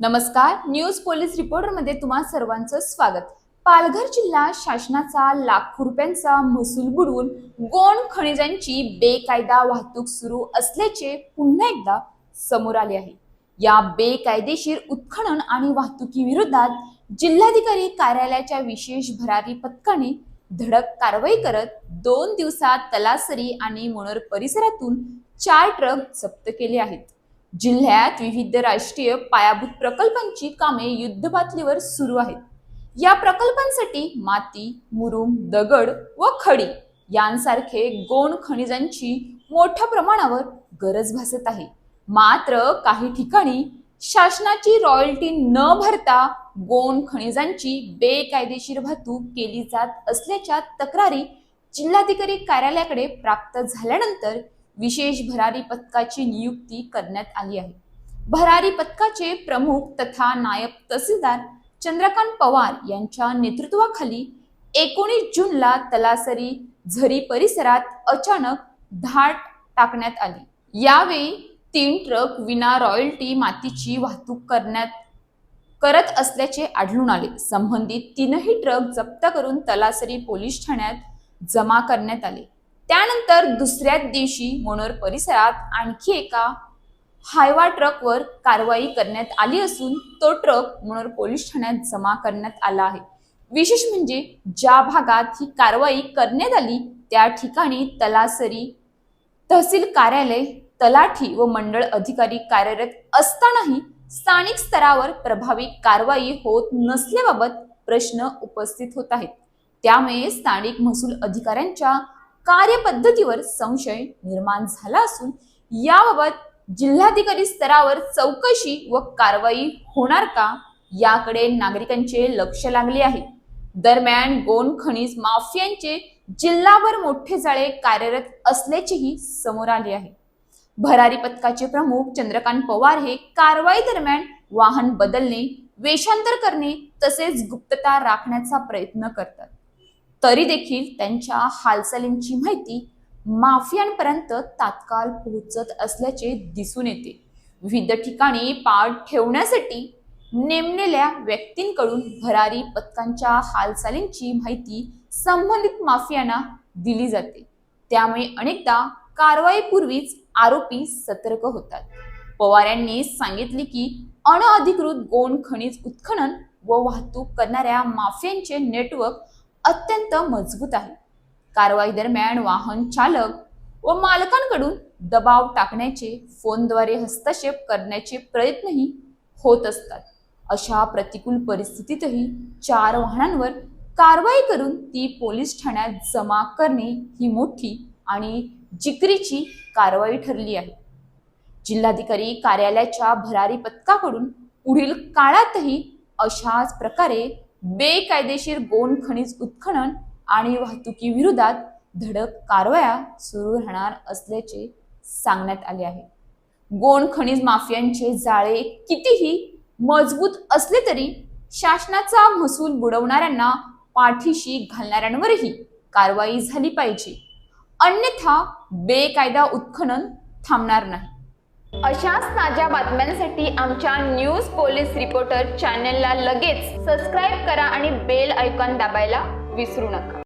नमस्कार, news police reporter मध्ये तुम्हा सर्वांचं स्वागत। पालघर जिल्हा शासनाचा लाखो रुपयांचा महसूल बुडवून गौण खनिजांची बेकायदा वाहतूक सुरू असल्याचे पुन्हा एकदा समोर आले आहे। या बेकायदेशीर उत्खनन आणि वाहतुकीविरोधात जिल्हाधिकारी कार्यालयाच्या विशेष भरारी पथकाने धडक कारवाई करत 2 दिवसात तलासरी आणि मोनर परिसरातून 4 ट्रक जप्त केले आहेत। जिल्ह्यात विविध राष्ट्रीय पायाभूत प्रकल्पांची कामे युद्धपातळीवर सुरू आहेत। या प्रकल्पांसाठी माती, मुरुम, दगड व खडी यांसारखे गौण खनिजांची मोठ्या प्रमाणावर गरज भासत आहे। मात्र काही ठिकाणी शासनाची रॉयल्टी न भरता गौण खनिजांची बेकायदेशीर वाहतूक केली जात असल्याच्या तक्रारी जिल्हाधिकारी कार्यालयाकडे प्राप्त झाल्यानंतर विशेष भरारी पथकाची नियुक्ती करण्यात आली आहे। भरारी पथकाचे प्रमुख तथा नायब तहसीलदार चंद्रकांत पवार यांच्या नेतृत्वाखाली 19 जूनला तलासरी झरी परिसरात अचानक धाड टाकण्यात आली। यावेळी 3 ट्रक विना रॉयल्टी मातीची वाहतूक करत असल्याचे आढळून आले। संबंधित 3ही ट्रक जप्त करून तलासरी पोलीस ठाण्यात जमा करण्यात आले। त्यानंतर दुसऱ्याच दिवशी मोनोर परिसरात आणखी एका हायवा ट्रकवर कारवाई करण्यात आली असून तो ट्रक मोनोर पोलीस ठाण्यात जमा करण्यात आला आहे। विशेष म्हणजे ज्या भागात ही कारवाई करण्यात आली त्या ठिकाणी तलासरी तहसील कार्यालय, तलाठी व मंडळ अधिकारी कार्यरत असतानाही स्थानिक स्तरावर प्रभावी कारवाई होत नसल्याबाबत प्रश्न उपस्थित होत आहेत। त्यामुळे स्थानिक महसूल अधिकाऱ्यांच्या कार्यपद्धतीवर संशय निर्माण झाला असून याबाबत जिल्हाधिकारी स्तरावर चौकशी व कारवाई होणार का याकडे नागरिकांचे लक्ष लागले आहे। दरम्यान गौण खनिज माफियांचे जिल्हाभर मोठे जाळे कार्यरत असल्याचेही समोर आले आहे। भरारी पथकाचे प्रमुख चंद्रकांत पवार हे कारवाई दरम्यान वाहन बदलणे, वेषांतर करणे तसेच गुप्तता राखण्याचा प्रयत्न करतात। तरी देखील त्यांच्या हालचालींची माहिती माफियांपर्यंत तात्काळ पोहोचत असल्याचे दिसून येते। विविध ठिकाणी पाळ ठेवण्यासाठी नेमलेल्या व्यक्तींकडून भरारी पथकांच्या हालचालींची माहिती संबंधित माफियांना दिली जाते। त्यामुळे अनेकदा कारवाईपूर्वीच आरोपी सतर्क होतात। पवार यांनी सांगितले की अनधिकृत गौण खनिज उत्खनन व वाहतूक करणाऱ्या माफियांचे नेटवर्क अत्यंत मजबूत आहे। कारवाई दरम्यान वाहन चालक व मालकांकडून दबाव टाकण्याचे, फोनद्वारे हस्तक्षेप करण्याचे प्रयत्नही होत असतात। अशा प्रतिकूल परिस्थितीतही 4 वाहनांवर कारवाई करून ती पोलीस ठाण्यात जमा करणे ही मोठी आणि जिकिरीची कारवाई ठरली आहे। जिल्हाधिकारी कार्यालयाच्या भरारी पथकाकडून पुढील काळातही अशाच प्रकारे बेकायदेशीर गौण खनिज उत्खनन आणि वाहतुकीविरोधात धडक कारवाया सुरू राहणार असल्याचे सांगण्यात आले आहे। गौण खनिज माफियांचे जाळे कितीही मजबूत असले तरी शासनाचा महसूल बुडवणाऱ्यांना पाठीशी घालणाऱ्यांवरही कारवाई झाली पाहिजे, अन्यथा बेकायदा उत्खनन थांबणार नाही। अशाच ताज्या बातम्यांसाठी आमच्या न्यूज पोलीस रिपोर्टर चॅनलला लगेच सबस्क्राईब करा आणि बेल आयकॉन दाबायला विसरू नका।